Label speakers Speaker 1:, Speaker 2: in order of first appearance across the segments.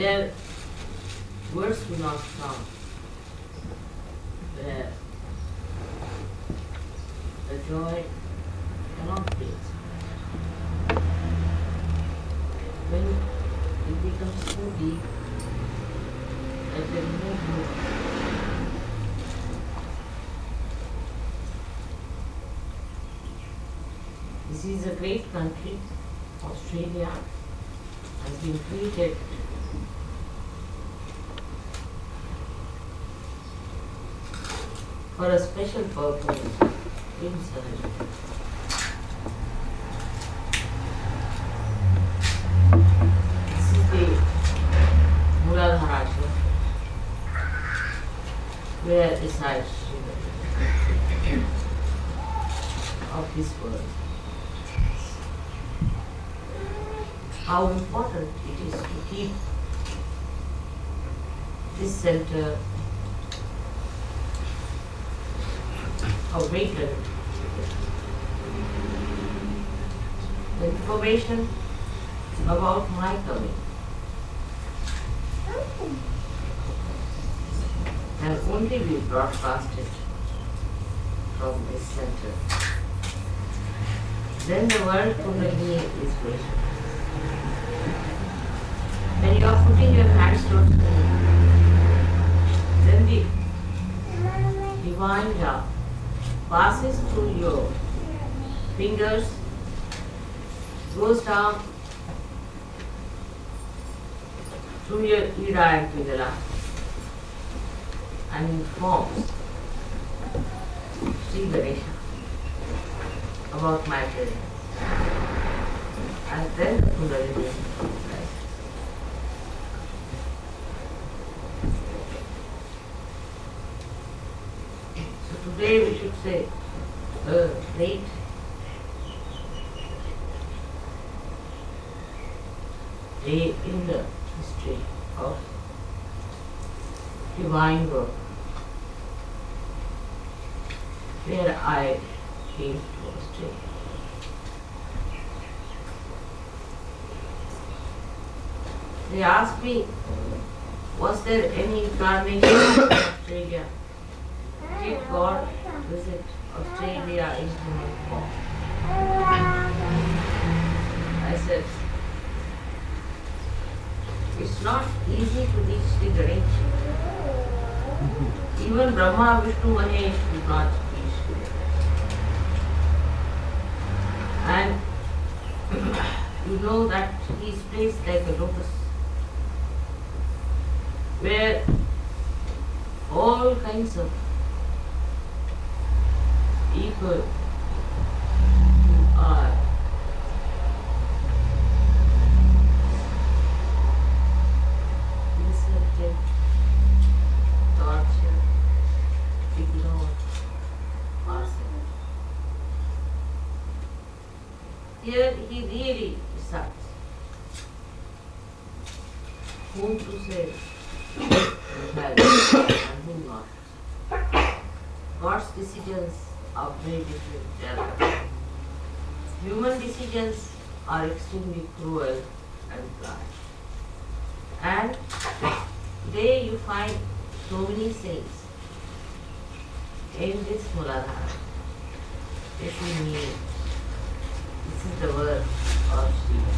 Speaker 1: where words do not come, where the joy cannot be expressed. When it becomes so deep that there is no hope. This is a great country. Australia has been created for a special purpose in surgery. This is the Muladhara Ashram, where resides Sri of this world. How important it is to keep this center awakened. The information about my coming can only be broadcasted from this center. Then the world Kundalini is vision. When you are putting your hands towards me, then the divine love passes through your fingers, goes down through your Ida and Pingala and informs Sri Ganesha about my presence. And then the Kundalini rises. Today we should say a great day in the history of divine work, where I came to Australia. They asked me, was there any incarnation in Australia? Did God visit Australia in human form? I said, it's not easy to reach the Ganesh. Even Brahma, Vishnu, Mahesh could not reach the Ganesh. And you know that he is placed like a lotus, where all kinds of people who are insulted, tortured, ignored, ourselves. Here he really decides whom to save and whom not. God's decisions are very different. Human decisions are extremely cruel and blunt. And today you find so many saints in this Muladhara. This is me. This is the word of Shiva.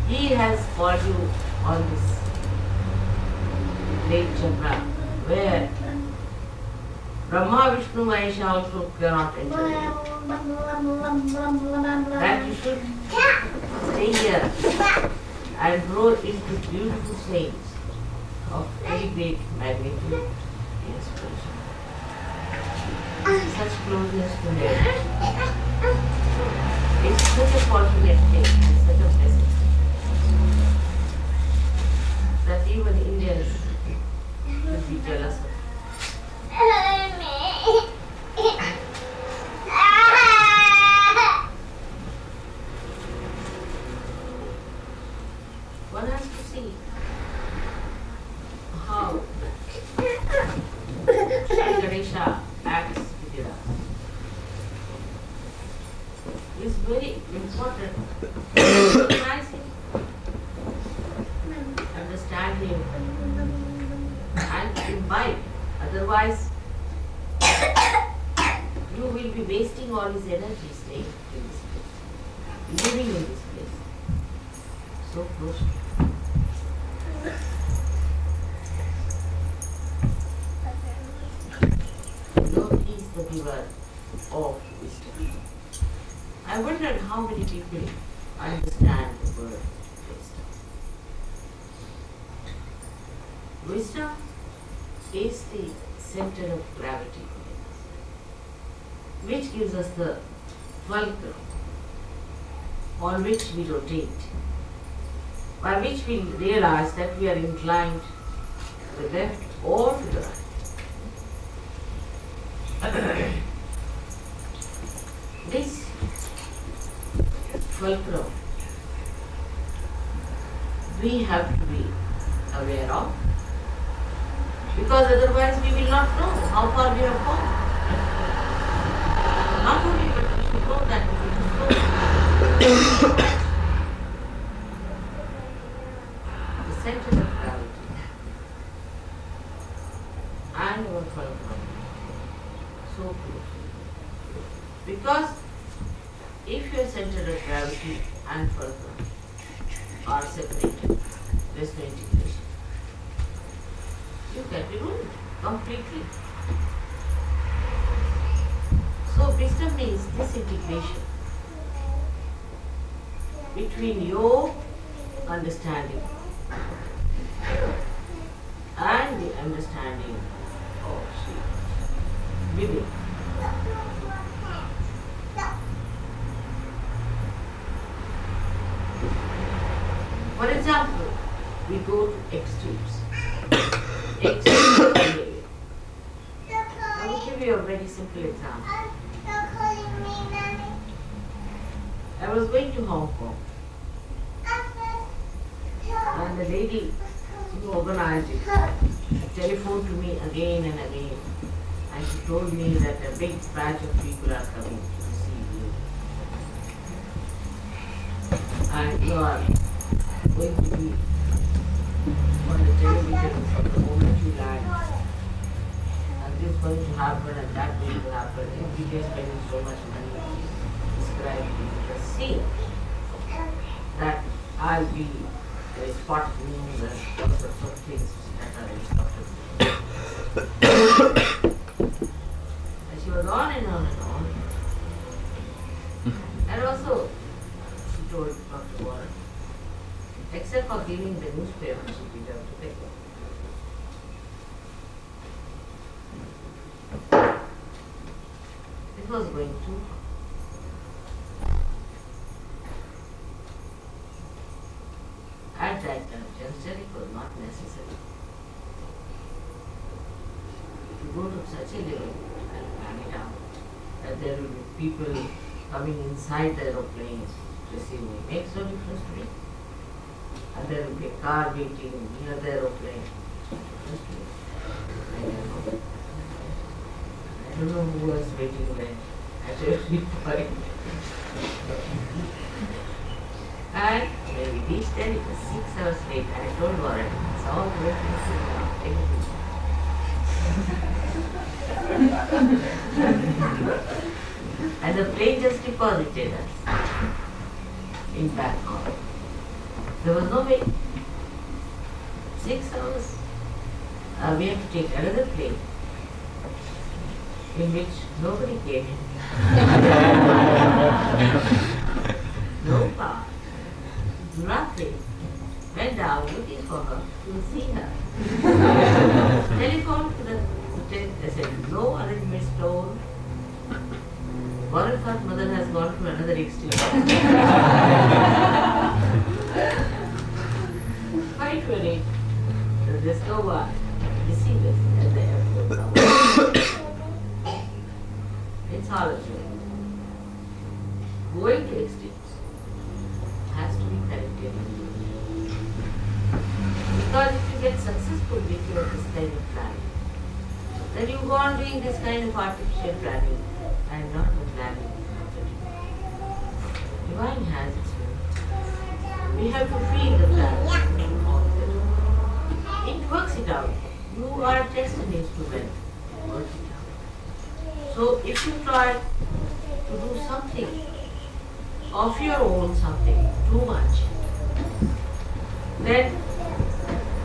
Speaker 1: He has called you on this great chakra where Brahma, Vishnu, Mahesha also cannot enter you. That you should stay here and grow into beautiful saints of very great magnitude and inspiration. Such closeness to Him. It's such a fortunate thing and such a blessing that even Indians should be jealous of. One has to see how Sri Ganesha acts with us. It's very important. Recognizing him and imbibe. Otherwise, you will be wasting all his energy staying in this place, living in this place. So close to you. Lord, he is the giver of wisdom. I wondered how many people understand the word wisdom. Wisdom is the center of gravity within us, which gives us the fulcrum on which we rotate, by which we realize that we are inclined to the left or to the right. This fulcrum we have to be aware of, because otherwise we will not know how far we have gone. Not only but we should know that we should know the center of gravity and our fulcrum so close. Because if your center of gravity and fulcrum are separated, there's no integration. You can be ruined completely. So wisdom means this integration between your understanding and the understanding of Sri Vivek. For example, we go to extremes. Extreme behavior. I will give you a very simple example. I was going to Hong Kong, and the lady who organized it telephoned to me again and again, and she told me that a big batch of people are coming to see you, and you are going to be on the television from the moment you land, and this is going to happen and that going to happen, and we are spending so much money describing the scene that I'll be spotting news and all sorts of things that are instructed. And she was on and on and on. And also, she told Dr. Warren, except for giving the newspaper, she did have to take it. It was going too far. At that juncture, it was not necessary to go to such a level and plan it out that there will be people coming inside the aeroplanes to see me. Makes no difference to me. And there will be a car waiting near the aeroplane. I don't know who was waiting there at every point. And when we reached there, it was 6 hours late. I told Warren, it's all the way from Singapore. Take it. And the plane just deposited us in Bangkok. There was no way. 6 hours. We had to take another plane in which nobody came in. No car. Nothing. Went down looking for her to see her. Telephoned to the hotel. They said no arrangement stone. Warren thought mother has gone to another extreme. 5:20. There's no one. Receive us at the airport. It's all a joke. Going to extremes has to be corrected. Because if you get successful with your this kind of planning, then you go on doing this kind of artificial planning and not the planning. Divine has its way. We have to feel the plan all the time. try to do something of your own, something too much, then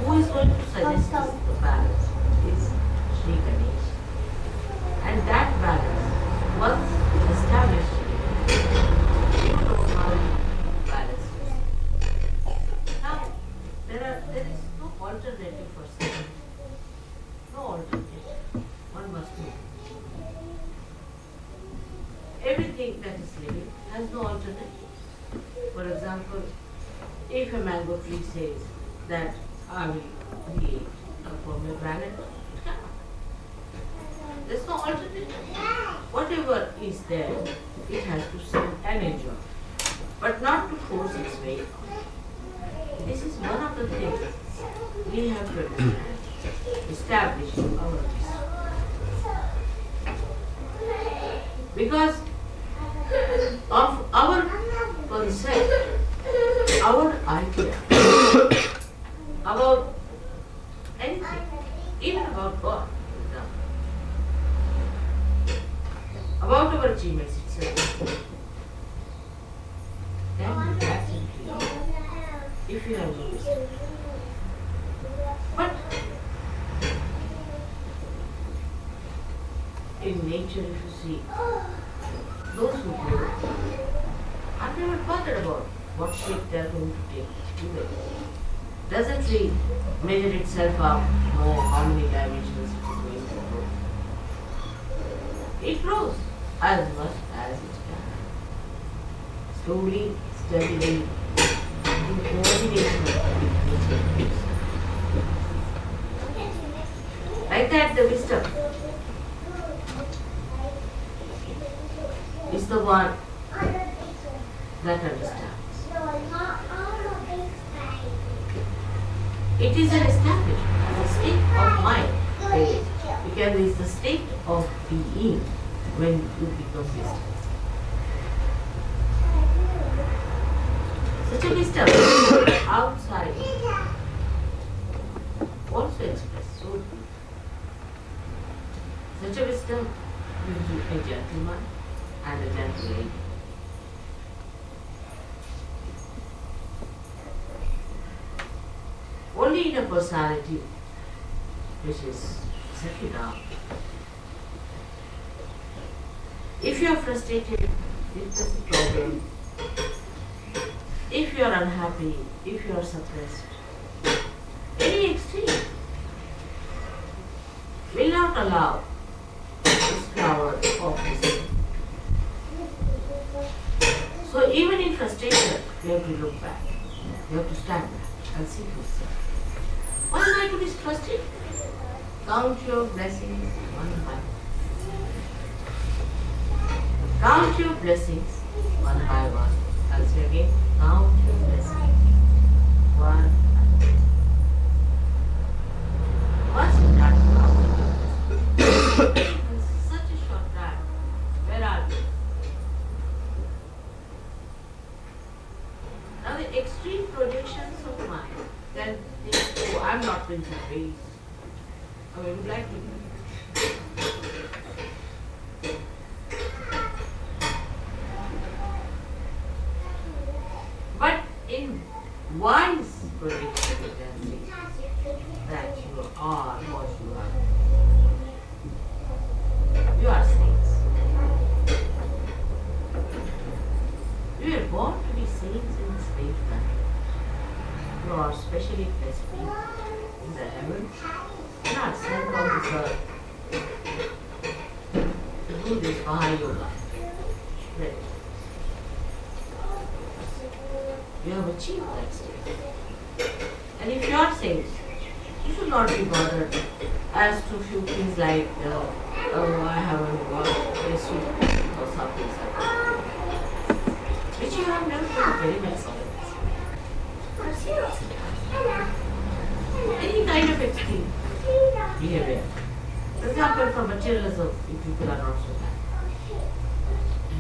Speaker 1: who is going to suggest the balance? It's Sri Ganesh. And that balance, once established, you know how to balance it. Now, there is no alternative for sin. No alternative. One must know. Everything that is living has no alternative. For example, if a mango tree says that I will create a pomegranate, it cannot. There's no alternative. Whatever is there, it has to sit and enjoy, but not to force its way on. This is one of the things we have to understand, establish our wisdom. Because of our concept, our idea about anything, even about God, for example, about our achievements itself, can be absolutely if you have no wisdom. But in nature, if you see, those who grow are never bothered about what shape they are going to take. Does a tree measure itself up, know how many dimensions it is going to grow? It grows as much as it can. Slowly, steadily, in coordination with nature. Like that, the wisdom is the one that understands. It is an establishment, as a state of mind. Because it is the state of being when you become wisdom. Such a wisdom outside also expressed so deeply. Such a wisdom gives you a gentleman and a gentle lady. Only in a personality which is settled down. If you are frustrated, if there is a problem, if you are unhappy, if you are suppressed, any extreme will not allow this flower of wisdom. So even in frustration, you have to look back. You have to stand back and see yourself. Why am I to be frustrated? Count your blessings one by one. Count your blessings one by one. I'll say again, count your blessings one by one. Once you start counting your blessings, in such a short time, where are you? Now the extreme projections of mind, then think, oh, I'm not going to face. I would like to. But in one's prediction, you can see that you are what you are. You are saints. You are born to be saints in this lifetime. You are specially blessed people in the heavens, not sent on this earth to do this Mahayoga. Right. You have achieved that state. And if you are saints, you should not be bothered as to few things like, oh, I haven't got this week or something like that. Which you have never been very much solid. Any kind of extreme behavior. For example, for materialism, if people are not so bad.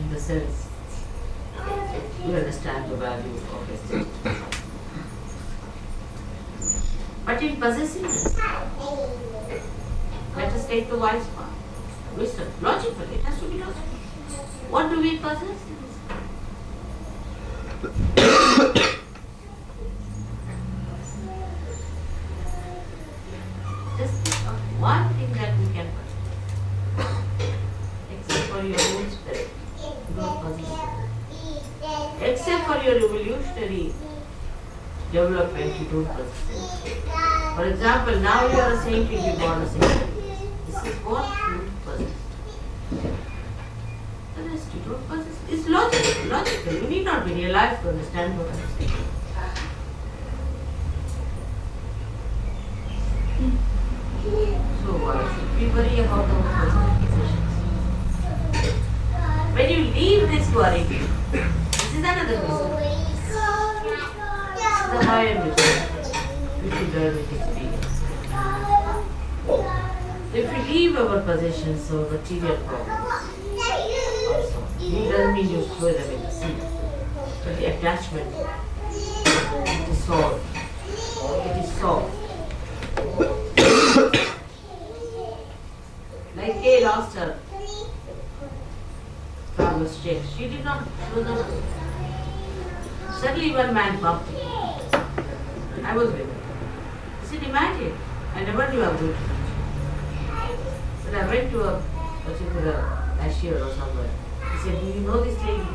Speaker 1: In the sense, you understand the value of aesthetics. But in possessiveness, let us take the wise part. Wisdom. Logically, it has to be logical. What do we possess? Just think of one thing that we can possess. Except for your own spirit. You don't possess it. Except for your revolutionary development, you don't possess it. For example, now you are a saint, you will be born a saint. This is what you possess. The rest you don't possess. It's logical. You need not be realized to understand what I'm saying. So why should we worry about our personal possessions? When you leave this worry, this is another reason. This is the higher mission. We should learn with experience. If we leave our possessions or material problems, also, it doesn't mean you throw them in the sea, but the attachment is solved. It is solved. Like Kay lost her traveler's check. She did not throw them away. Suddenly one man bumped me. I was with him. He said, imagine, I never knew I was going to reach you. But I went to a particular cashier or somewhere. He said, do you know this lady?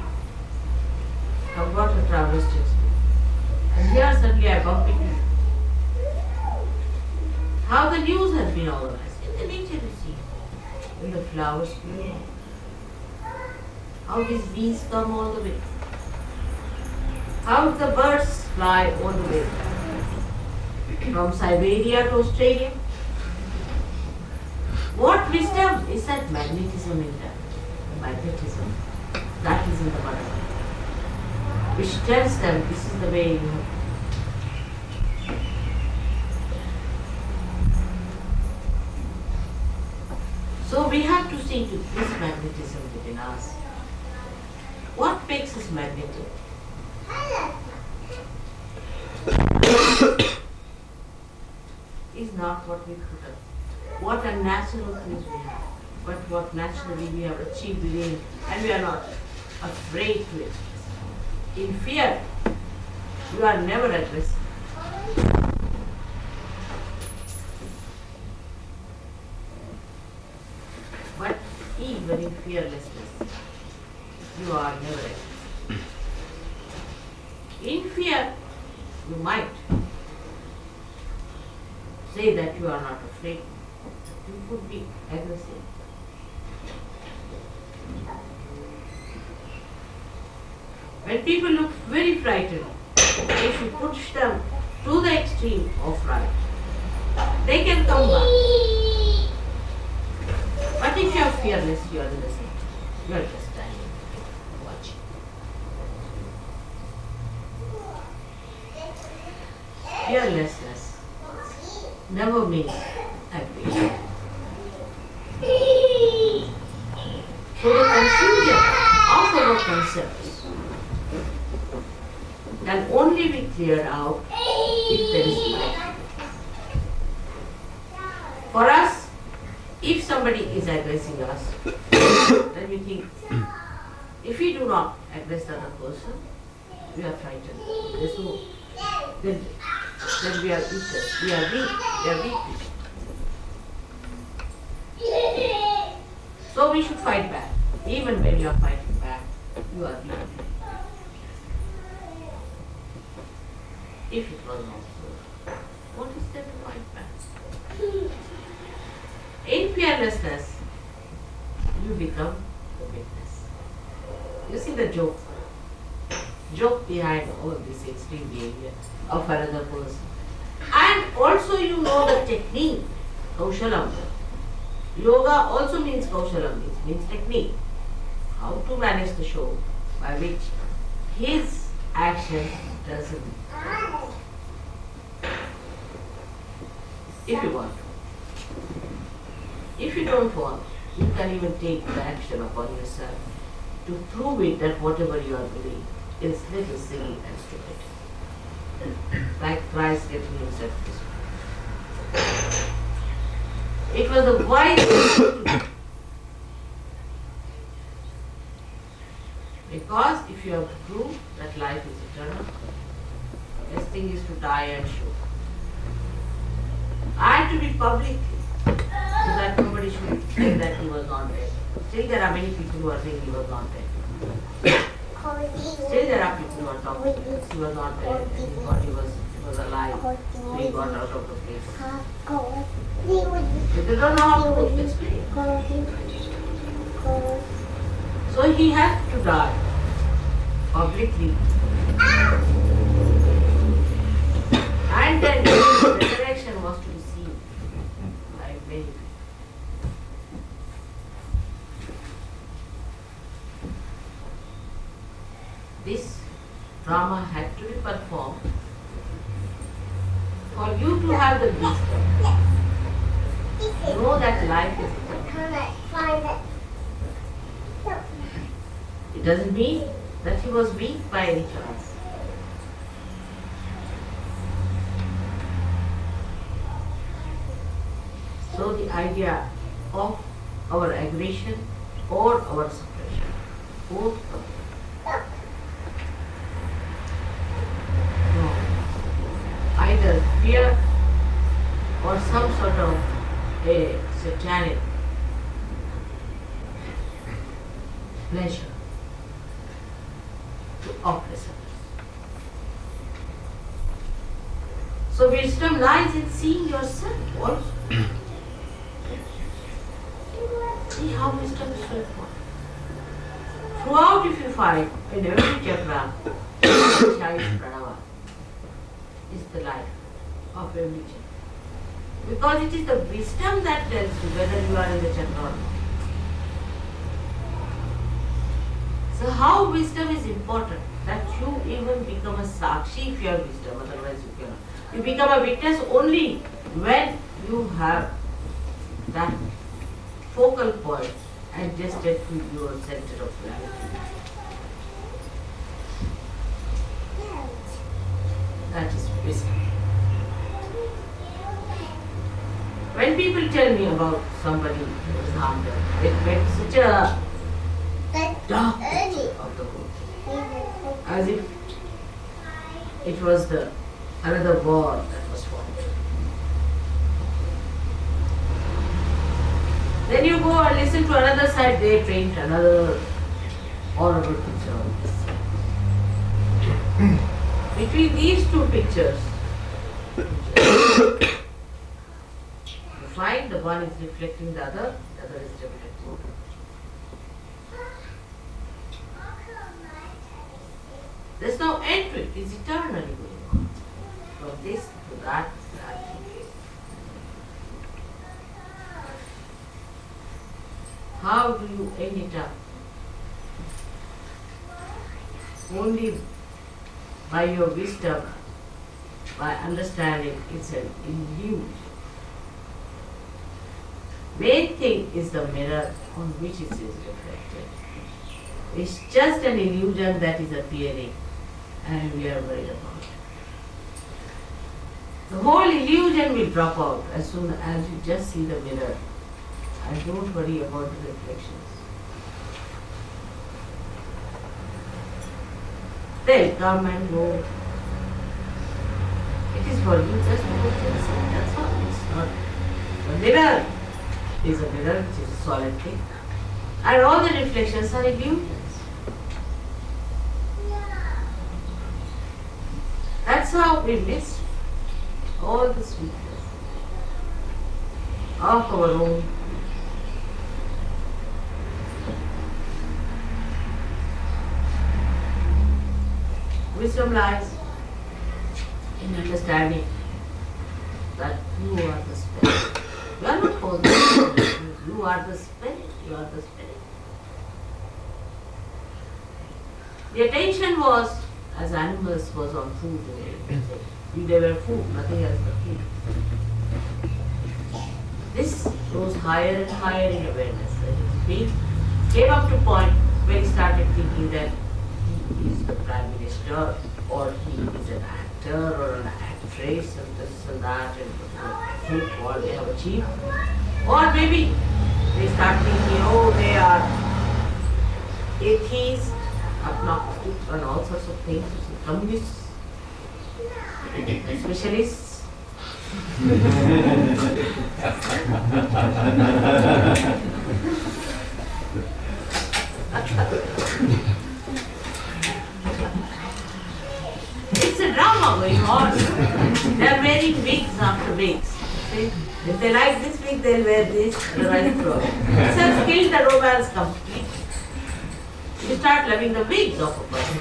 Speaker 1: I've got her traveler's checks. And here suddenly I bumped into you. How the news has been organized. In the nature you see. When the flowers bloom. How these bees come all the way. How the birds fly all the way. From Siberia to Australia. What wisdom is that magnetism in that? Magnetism. That is in the butterfly. Which tells them this is the way you have. So we have to see to this magnetism within us. What makes us magnetic? Is not what we put up. What unnatural things we have, but what naturally we have achieved within, and we are not afraid to express. In fear, you are never aggressive. But even in fearlessness, you are never aggressive. In fear, you might say that you are not afraid. You could be aggressive. When people look very frightened, if you push them to the extreme of fright, they can come back. But if you are fearless, you are innocent. You are just standing, watching. Fearlessness never means aggression. So the confusion of our concepts can only be cleared out if there is light. For us, if somebody is aggressing us, then we think, if we do not aggress the other person, we are frightened. There's no, then we are useless. We are weak. So we should fight back. Even when you are fighting back, you are weak. If it was not so, what is there to fight back? In fearlessness, you become the witness. You see the joke behind all this extreme behavior of another person. And also you know the technique, kaushalam. Yoga also means kaushalam, it means technique. How to manage the show by which his action doesn't. If you want to. If you don't want, you can even take the action upon yourself to prove it that whatever you are doing is little silly and stupid. Like Christ getting himself this. It was a wise thing to do. you have to prove that life is eternal, the best thing is to die and show. And to be public, so that nobody should think that he was not dead. Still there are many people who are saying he was not dead. Still there are people who are talking that he was not dead and he thought he was alive, so he got out of the place. They don't know how to explain. So he had to die publicly. And then the resurrection was to be seen by many people. This drama had to be performed for you to have the wisdom. Know that life is eternal. It doesn't mean that he was weak by any chance. So the idea of our aggression or our suppression, both come. No. Either fear or some sort of a satanic pleasure to oppress others. So wisdom lies in seeing yourself also. See how wisdom is so important. Throughout, if you find in every chakra, Shai's Pranava is the life of every chakra. Because it is the wisdom that tells you whether you are in the chakra or not. So how wisdom is important, that you even become a sakshi if you have wisdom, otherwise you cannot. You become a witness only when you have that focal point adjusted to your center of gravity. That is wisdom. When people tell me about somebody who is harmed, it makes such a dark picture of the whole thing. As if it was another war that was fought. Then you go and listen to another side, they paint another horrible picture of this. Between these two pictures, you find the one is reflecting the other is reflecting. There's no end to it, it's eternally going on. From this to that to that. How do you end it up? Only by your wisdom, by understanding it's an illusion. Main thing is the mirror on which it is reflected. It's just an illusion that is appearing and we are worried about it. The whole illusion will drop out as soon as you just see the mirror and don't worry about the reflections. They'll come and go. It is for you just to look and see. That's all. It's not. The mirror is a mirror which is a solid thing. And all the reflections are illusions. That's how we miss all the sweetness of our own. Wisdom lies in understanding that you are the spirit. You are not whole. You are the spirit. You are the spirit. The attention was, as animals, was on food. They were food, nothing else but food. This rose higher and higher in awareness. He came up to a point where he started thinking that he is the Prime Minister, or he is an actor or an actress, and this and that, and what they have achieved. Or maybe they start thinking, oh, they are atheists, agnostic and all sorts of things, communists, specialists. It's a drama going on. They are wearing wigs after wigs. See? If they like this wig, they'll wear this, otherwise throw it. This has killed the romance completely. You start loving the wigs of a person.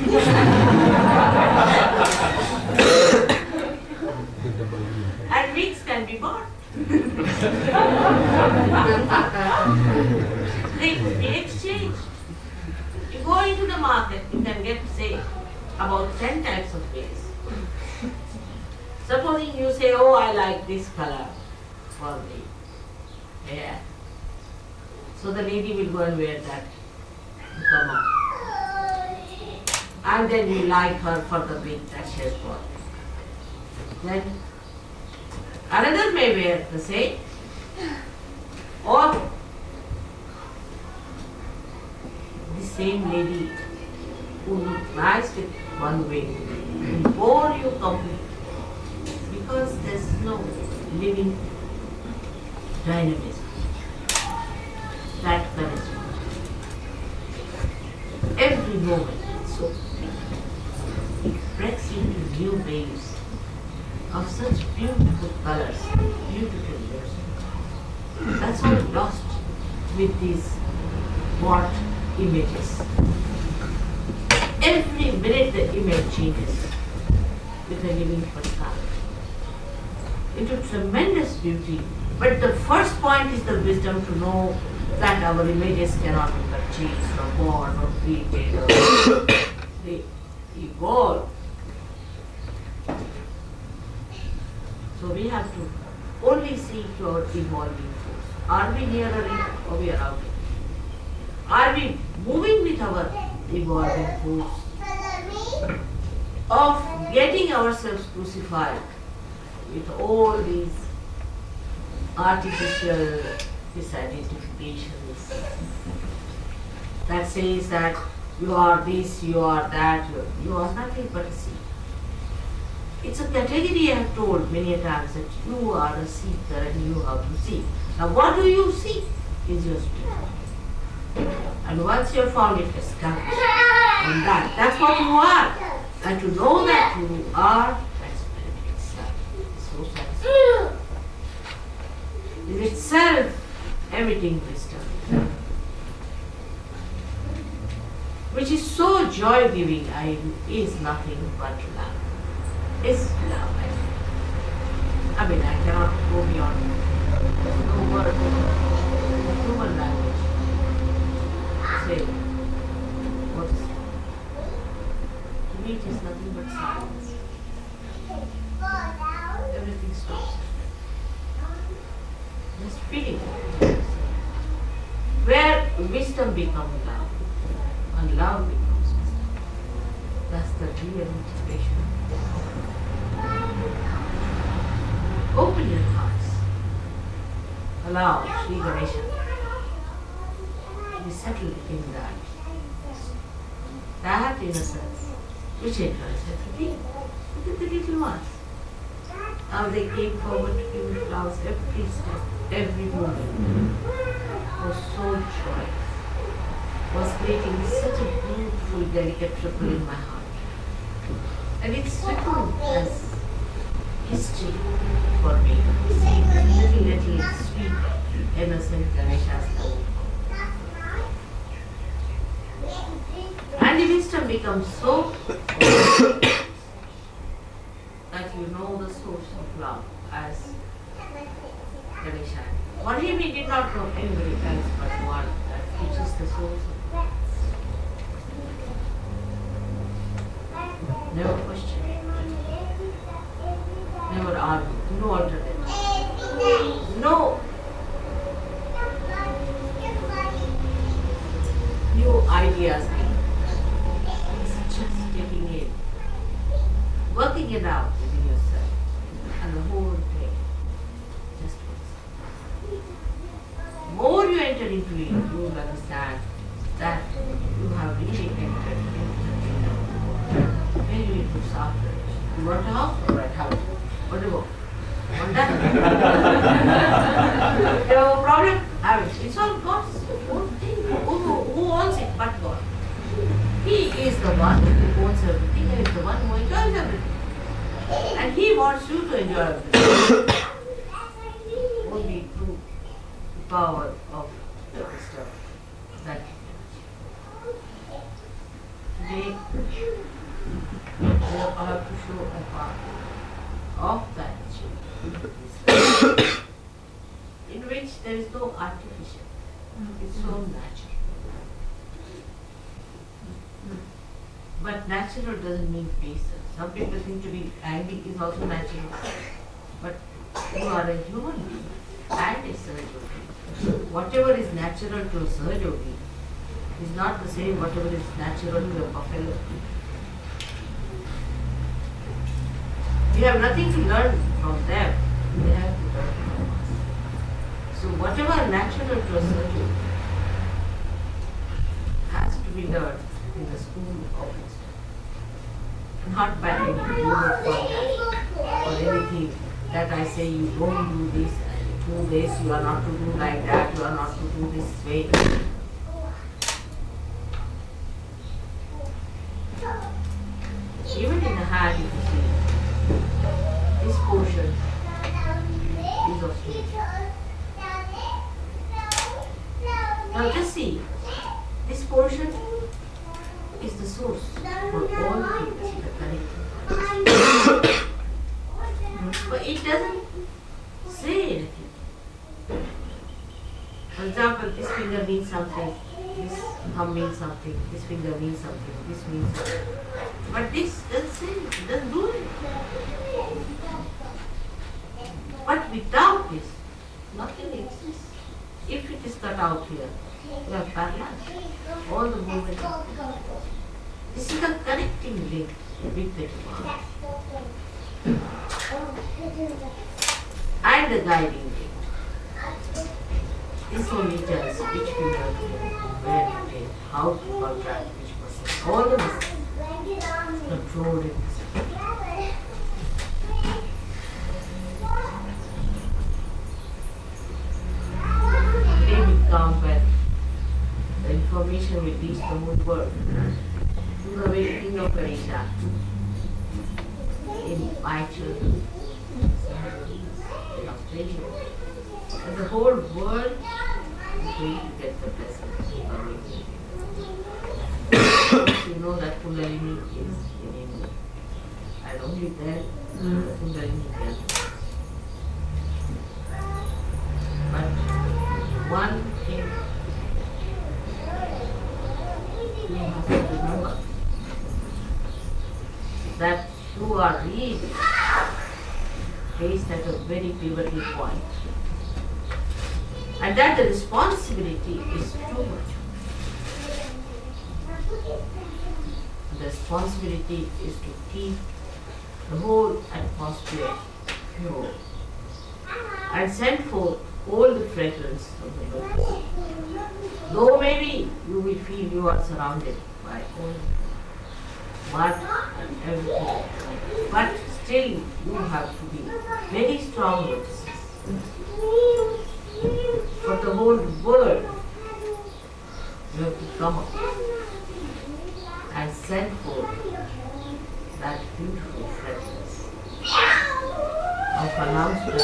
Speaker 1: And wigs can be bought. They could be exchanged. You go into the market, you can get, say, about 10 types of wigs. Supposing you say, oh, I like this color for me. Yeah. So the lady will go and wear that. Come on. And then you like her for the wig that she has bought. Then another may wear the same. Or the same lady who looks nice with one wig will bore you completely. Because there's no living dynamism. That charisma. Every moment it's so big. It breaks into new waves of such beautiful colors, beautiful music. That's all lost with these what images. Every minute the image changes with a living personality. Into tremendous beauty. But the first point is the wisdom to know that our images cannot be purchased or bought or created or they evolve. So we have to only seek your evolving force. Are we nearer it or we are out of it? Are we moving with our evolving force of getting ourselves crucified with all these artificial disidentifications that says that you are this, you are that, you are nothing but a seed. It's a category I have told many a times that you are a seeker and you have to seek. Now what do you seek is your spirit. And once you have found it, establish on that. That's what you are. And to know that you are, that spirit itself is so satisfying. Is itself emitting wisdom, which is so joy-giving, is nothing but love. Is love, I mean, I cannot go beyond no word, human language. Say, what is it? To me it is nothing but silence. Everything stops. Just feeling where wisdom becomes love and love becomes wisdom. That's the real integration. Open your hearts. Allow Sri Ganesha to be settled in that innocence which enters everything. Look at the little ones. How they came forward to give me flowers every step, every moment. Was so joyous. Was creating such a beautiful, delicate ripple in my heart. And it's written as history for me. See the little sweet, innocent Ganesha's love. And the wisdom becomes so that you know the source of love as Ganesha. For him he did not know anybody else but one, which is the source of love. Never question, never argue, no alternative, no new ideas. Just taking it, working it out within yourself, and the whole thing just works. More you enter into it, you will understand that you have really entered into after it. You want a house? All right, have it. What do you want? Want that? You have a problem? Have it. It's all God's own thing. Who owns it but God? He is the one who owns everything and is the one who enjoys everything. And He wants you to enjoy everything. Only through the power of the wisdom that today I have to show a part of that in which there is no artificial. It's so natural. But natural doesn't mean peaceful. Some people think to be angry is also natural. But you are a human being and a Sahajogi. Whatever is natural to a Sahajogi is not the same whatever is natural to a buffalo. We have nothing to learn from them. They have to learn from us. So whatever natural to a Sahajogi has to be learned in the school of wisdom. Not by any rule or anything that I say you don't do this and do this, you are not to do like that, you are not to do this way. Even in the hand you see, this portion is of spiritual. Now just see, this portion is the source for all things in the connecting. But it doesn't say anything. For example, this finger means something, this thumb means something, this finger means something, this means something. But this doesn't say anything, doesn't do anything. But without this, nothing exists. If it is cut out here, you are paralyzed. All the movement. This is the connecting link with the divine. And the guiding link. This only tells which finger to where to take, how to contract which muscle. All the muscles controlled in this. They will come when the information will reach the whole world. To the waiting of Ganesha in my children, in Australia. And the whole world is going to get the blessing of Kundalini. You know that Kundalini is in India. And only then the Kundalini can. But one thing you have to remember, that you are really placed at a very pivotal point. And that the responsibility is too much. The responsibility is to keep the whole atmosphere pure and send forth all the fragrance of the lotus. Though maybe you will feel you are surrounded by all mud and everything, but still you have to be very strong lotuses. For the whole world, you have to come up and send forth that beautiful fragrance of announcement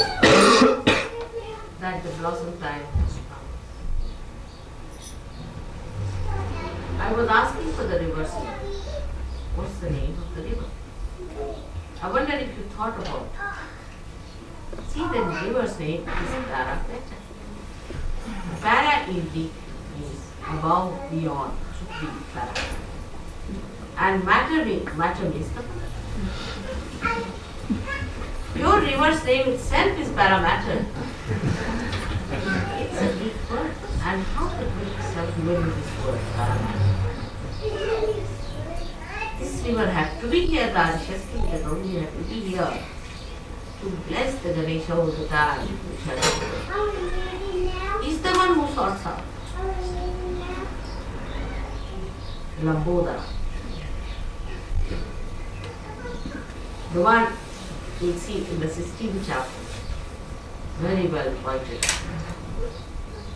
Speaker 1: that the blossom time has come. I was asking for the river's name. What's the name of the river? I wonder if you thought about it. See, the river's name is Para. Para in Greek means above, beyond, should be para. And matter means the color. Your river's name itself is paramatter. It's a Greek word. And how the Greeks have given you this word, paramatter? This river had to be here, the Adishakti had only had to be here to bless the Ganesha Udata which has. He's the one who sorts out. Lambodara. The one you see in the Sistine Chapel, very well pointed out.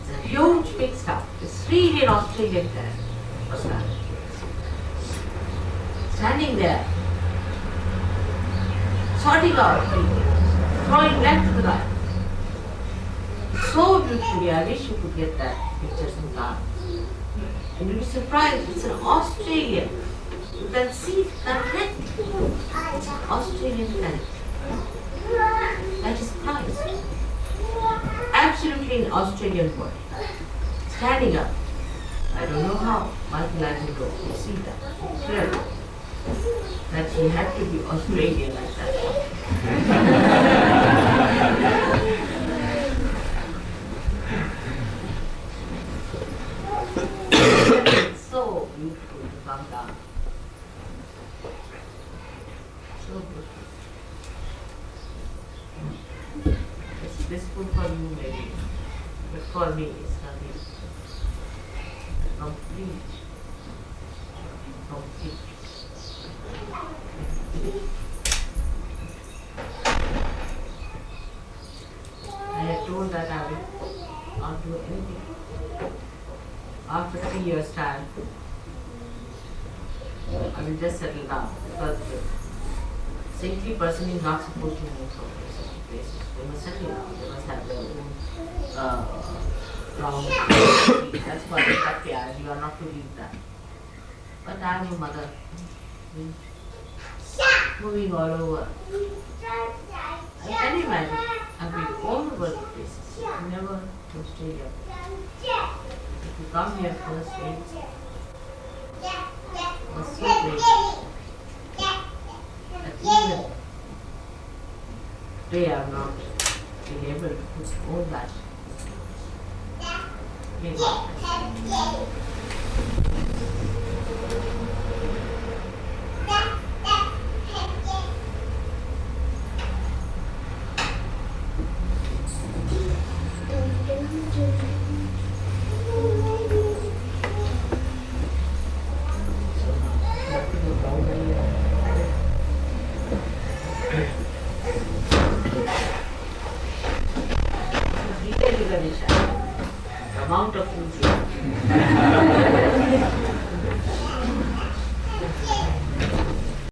Speaker 1: It's a huge big stuff. It's really an Australian personality. Standing there, sorting out people, throwing left to the right. So beautifully, I wish you could get that picture sometime. And you'll be surprised, it's an Australian. You can see the neck. It's an Australian neck. That is Christ. Absolutely an Australian boy. Standing up. I don't know how Michelangelo could see that. Clearly. That he had to be Australian like that. It's so beautiful to come down. So beautiful. It's blissful for you maybe, but for me it's nothing. Complete. Complete. I had told that I will not do anything. After 3 years' time, I will just settle down because the saintly person is not supposed to move from places to places. They must settle down. They must have their own ground. That's what they cut the eyes. You are not to leave that. But I am a mother. Moving all over. I can imagine. I've been all over the places. Never to Australia. If you come here first, it was so great. That even today I have not been able to put all that in. The amount of food you have.